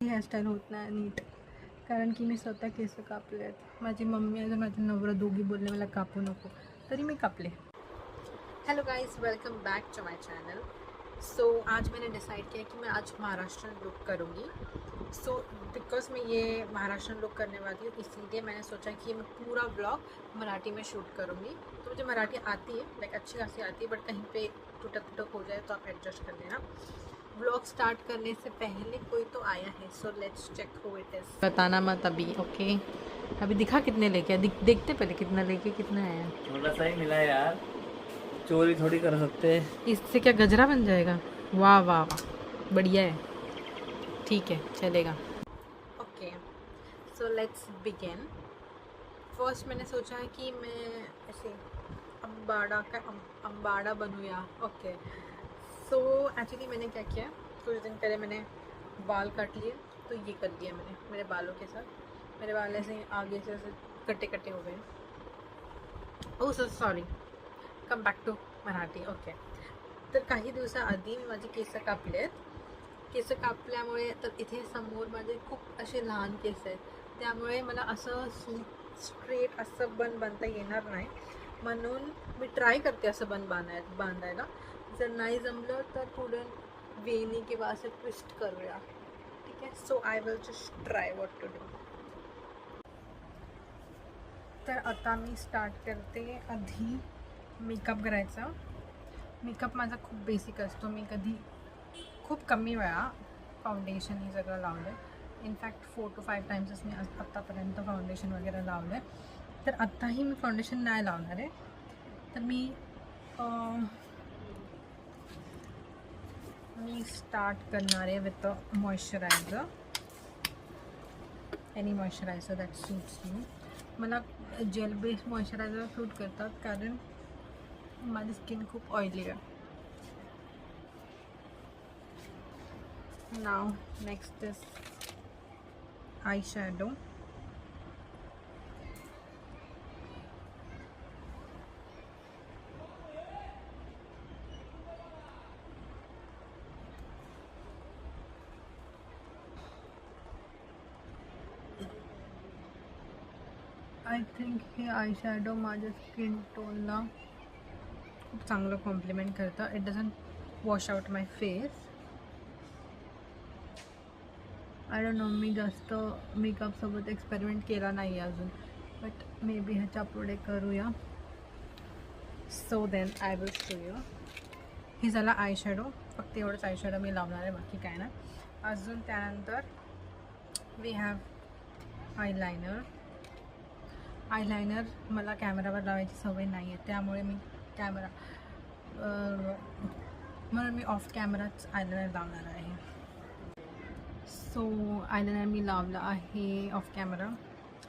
Hairstyle होत नाही नीट, कारण की मी स्वतः केस कापले आहेत. माझी मम्मी आणि माझा नवरा दोघी बोलले मला कापू नको, तरी मी कापले. Hello guys, welcome back to my channel. So आज मैंने डिसाइड किया कि मैं आज महाराष्ट्रन लुक करूँगी. सो बिकॉज मैं ये महाराष्ट्रन लुक करने वाली हूँ, इसीलिए मैंने सोचा कि मैं पूरा ब्लॉग मराठी में शूट करूँगी. तो मुझे मराठी आती है, लाइक अच्छी खासी आती है, बट कहीं पे टूटक टूटक हो जाए तो आप एडजस्ट कर लेना. ब्लॉग स्टार्ट करने से पहले कोई तो आया है, so let's check who it is. बताना मत अभी, ओके? अभी दिखा कितने लेके आया, देखते पहले कितना लेके कितना आया. थोड़ा सा ही मिला यार, चोरी थोड़ी कर सकते हैं. इससे क्या गजरा बन जाएगा? वाह वाह वाह, बढ़िया है, ठीक है, चलेगा. Okay, so let's begin. First मैंने सोचा है कि मैं ऐसे अम्बाड़ा बनूँ. ओके, सो एक्चुअली मैंने क्या किया, कुछ दिन पहले मैंने बाल काट लिए, तो ये कर दिया मैंने मेरे बालों के साथ. मेरे बाल ऐसे आगे से ऐसे कटे कटे हो गए. Oh sorry, come back to Marathi. Okay, तर काही दिवसाआधी मी माझे केस कापलेत. केस कापल्यामुळे तर इथे समोर माझे खूप असे लहान केस आहेत, त्यामुळे मला असं स्ट्रेट असं बन बांधता येणार नाही. म्हणून मी ट्राय करते असं बन बांधायला. जर नाही जमलं तर पुढे वेणी किंवा असं ट्विस्ट करूया, ठीक आहे? So I will just try what to do. तर आता मी स्टार्ट करते. आधी मेकअप करायचा. मेकअप माझा खूप बेसिक असतो. मी कधी खूप कमी वेळा फाउंडेशन हे सगळं लावलं आहे. इनफॅक्ट 4 to 5 टाइम्सच मी आत्तापर्यंत फाउंडेशन वगैरे लावलं आहे. तर आत्ताही मी फाउंडेशन नाही लावणार आहे. तर मी स्टार्ट करणार आहे with a moisturiser. Any moisturiser that suits you. मला जेल बेस्ड मॉइश्चरायझर सूट करतात, कारण माझी स्किन खूप ऑइली आहे. Now next is eye shadow. I think हे आय शॅडो माझ्या स्किन टोनला खूप चांगलं कॉम्प्लिमेंट करतं. It doesn't wash out my face. I don't know, मी जास्त मेकअपसोबत एक्सपेरिमेंट केला नाही आहे अजून, बट मे बी ह्याच्या पुढे करूया. So then I will show you. हे झाला आय शॅडो. फक्त एवढंच आय शॅडो मी लावणार आहे, बाकी काय नाही. अजून त्यानंतर वी हॅव आयलायनर. आयलायनर मला कॅमेरावर लावायची सवय नाही आहे, त्यामुळे म्हणून मी ऑफ कॅमेराच आयलायनर लावणार आहे. सो आयलायनर मी लावलं आहे off camera.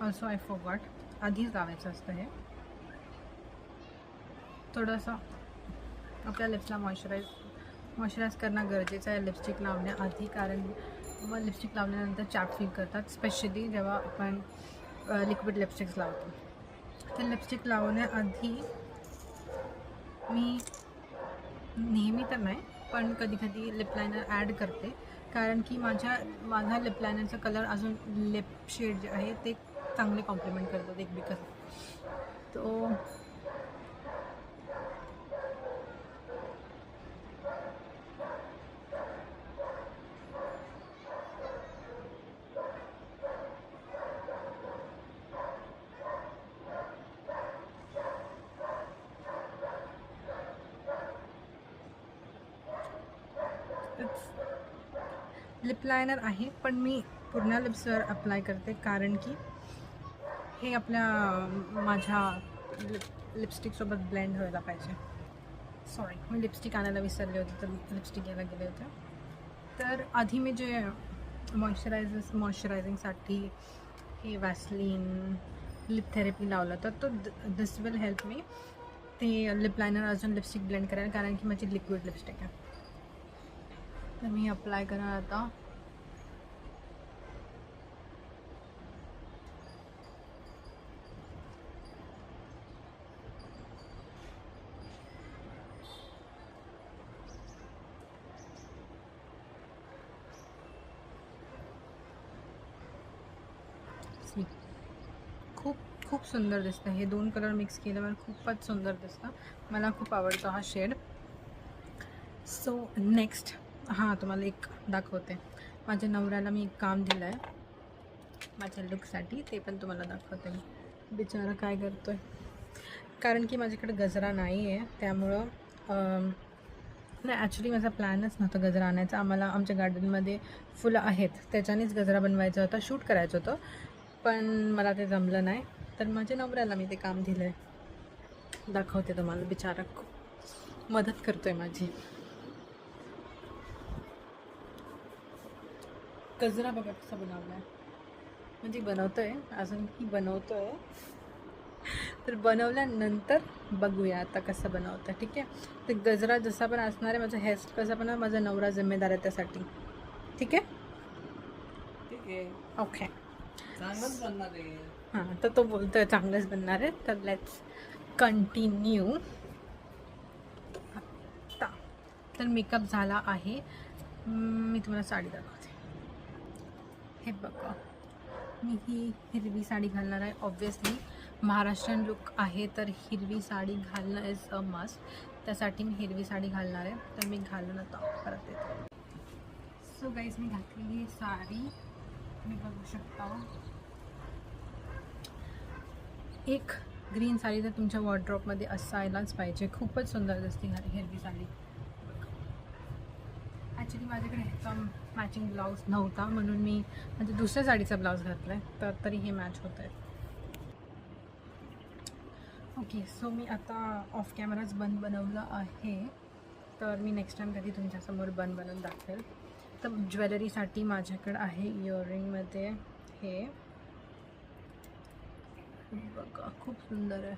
Also I forgot, आधीच लावायचं असतं हे. थोडंसं आपल्या लिप्सला मॉइश्चराईज करणं गरजेचं आहे लिपस्टिक लावण्याआधी, कारण मग लिपस्टिक लावल्यानंतर चॅप फील करतात, स्पेशली जेव्हा आपण लिक्विड लिपस्टिक्स लावतो. तर लिपस्टिक लावण्याआधी मी नेहमी तर नाही, पण कधी कधी लिप लायनर ॲड करते, कारण की माझा लिप लायनरचा कलर अजून लिप शेड जे आहे ते चांगले कॉम्प्लिमेंट करतात एकमेकांना. तो लिप लायनर आहे, पण मी पूर्ण लिप्सवर अप्लाय करते, कारण की हे माझ्या लिपस्टिकसोबत ब्लेंड व्हायला पाहिजे. सॉरी, मी लिपस्टिक आणायला विसरले होते, तर लिपस्टिक घ्यायला गेले होते. तर आधी मी जे मॉइश्चरायझिंगसाठी हे वॅसलीन लिप थेरपी लावलं, तर तो दिस विल हेल्प मी ते लिप लायनर अजून लिपस्टिक ब्लेंड करायला, कारण की माझी लिक्विड लिपस्टिक आहे. तर मी अप्लाय करणार आता. सी खूप खूप सुंदर दिसतं. हे 2 कलर मिक्स केल्यावर खूपच सुंदर दिसतं. मला खूप आवडतो हा शेड. सो नेक्स्ट हां, तुम्हाला एक दाखवते. माझ्या नवऱ्याला मी एक काम दिलं आहे माझ्या लुकसाठी, ते पण तुम्हाला दाखवते मी. बिचारा काय करतो आहे, कारण की माझ्याकडे गजरा नाही आहे, त्यामुळं नाही, ॲक्च्युली माझा प्लॅनच नव्हता गजरा आणायचा. आम्हाला आमच्या गार्डनमध्ये फुलं आहेत, त्याच्यानेच गजरा बनवायचा होता, शूट करायचं होतं, पण मला ते जमलं नाही. तर माझ्या नवऱ्याला मी ते काम दिलं आहे. दाखवते तुम्हाला. बिचारा खूप मदत करतो आहे माझी. गजरा बघा कसा बनवला आहे, म्हणजे बनवतो आहे, अजूनही बनवतो आहे. तर बनवल्यानंतर बघूया आता कसं बनवतं. ठीक आहे. ते गजरा जसा पण असणार आहे, माझा हेअर कसा पण माझा नवरा जिम्मेदार आहे त्यासाठी. ठीक आहे. ठीक आहे, ओके. चांगलंच बनणार आहे. हां, तर तो बोलतोय चांगलंच बनणार आहे. तर लेट्स कंटिन्यू. आता तर मेकअप झाला आहे. मी तुम्हाला साडी दाखवते. हे बघा, मी ही हिरवी साडी घालणार आहे. ऑब्व्हियसली महाराष्ट्रीयन लुक आहे, तर हिरवी साडी घालणं इज अ मस्ट. त्यासाठी मी हिरवी साडी घालणार आहे. तर मी घालून आता परत येते. सो गाईज, मी घातलेली साडी मी बघू शकता. एक ग्रीन साडी तर तुमच्या वॉर्डरोबमध्ये असायलाच पाहिजे. खूपच सुंदर दिसते हिरवी साडी. ॲक्च्युली माझ्याकडे ह्याचा मॅचिंग ब्लाऊज नव्हता, म्हणून मी म्हणजे दुसऱ्या साडीचा ब्लाऊज घातला आहे, तर तरी हे मॅच होतं आहे. ओके. सो मी आता ऑफ कॅमेराच बन बनवलं आहे, तर मी नेक्स्ट टाईम कधी तुमच्यासमोर बनवून दाखवेल. तर ज्वेलरीसाठी माझ्याकडे आहे इयरिंगमध्ये हे बघा, खूप सुंदर आहे.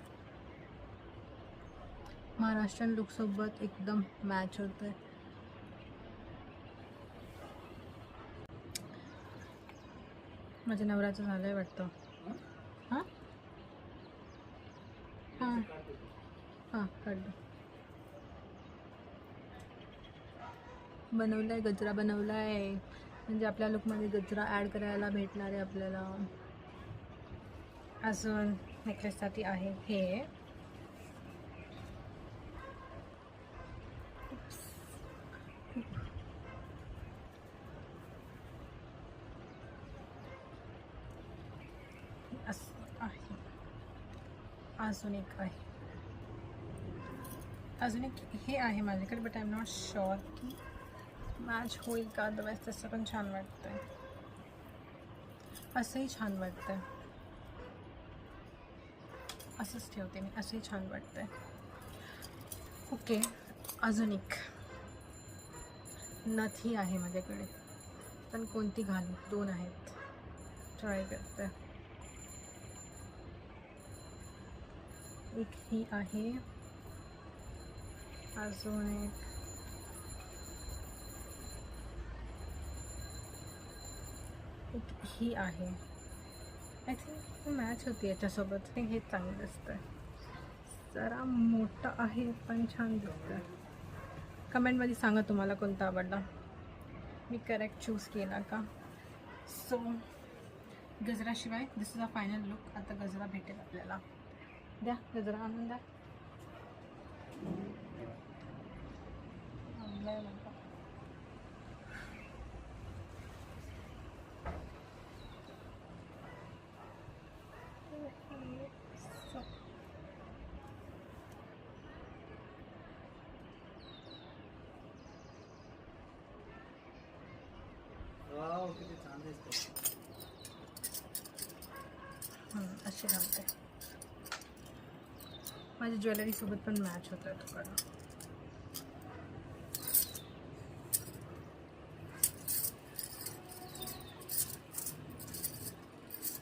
महाराष्ट्रीयन लुकसोबत एकदम मॅच होतं आहे. माझ्या नवऱ्याचं झालं आहे वाटतं. हां हां हां, काढलं. बनवलं आहे, गजरा बनवला आहे, म्हणजे आपल्या लुकमध्ये गजरा ॲड करायला भेटणार आहे आपल्याला. अजून नेकलेससाठी आहे हे. असं आहे. अजून एक आहे, अजून एक हे आहे माझ्याकडे, but I am not sure की मॅच होईल का. अदरवाईज तसं पण छान वाटतं आहे, असंही छान वाटतं आहे. असंच ठेवते मी, असंही छान वाटतं आहे. ओके. अजून एक नथी आहे माझ्याकडे, पण कोणती घालू, 2 आहेत, ट्राय करते. एक ही आहे, अजून एक ही आहे. आय थिंक मॅच होती याच्यासोबत. हे चांगलं दिसतं आहे. जरा मोठं आहे पण छान दिसतं आहे. कमेंटमध्ये सांगा तुम्हाला कोणता आवडला, मी करेक्ट चूज केला का. सो गजराशिवाय this is a final look. आता गजरा भेटेल आपल्याला. द्या गजरा आणून द्या. आणलाय म्हणता. वाव, किती छान दिसते. असे घालते. माझ्या ज्वेलरीसोबत पण मॅच होतं आहे तो colour.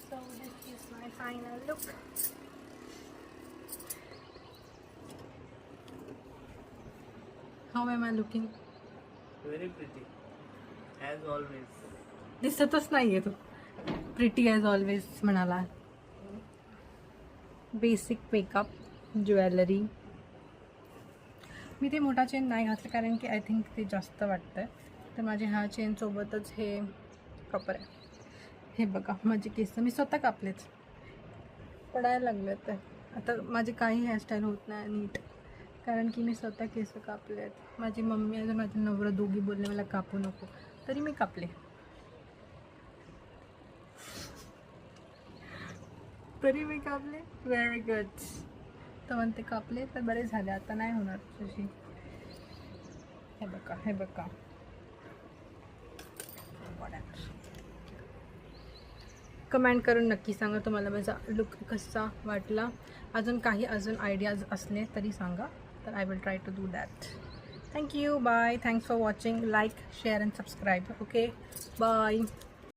So this is my final look. How am I looking? Very pretty as always. दिसतच नाही आहे तो. प्रिटी ॲज ऑलवेज म्हणाला. Basic makeup, jewellery. मी ते मोठा चेन नाही घातलं कारण की आय थिंक ते जास्त वाटतं आहे. तर माझे ह्या चेनसोबतच हे प्रॉपर आहे. हे बघा माझे केस मी स्वतः कापलेत, पडायला लागले तर आता माझे काही हेअरस्टाईल होत नाही नीट, कारण की मी स्वतः केस कापलेत. माझी मम्मी आणि माझा नवरा दोघी बोलले मला कापू नको, तरी मी कापले. Very good. तर म्हणते कापले तर बरे झाले, आता नाही होणार तशी. हे बघा कमेंट करून नक्की सांगा तुम्हाला माझा लुक कसा वाटला. अजून आयडियाज असले तरी सांगा, तर I will try to do that. Thank you. Bye. Thanks for watching. Like, share and subscribe. Okay, bye.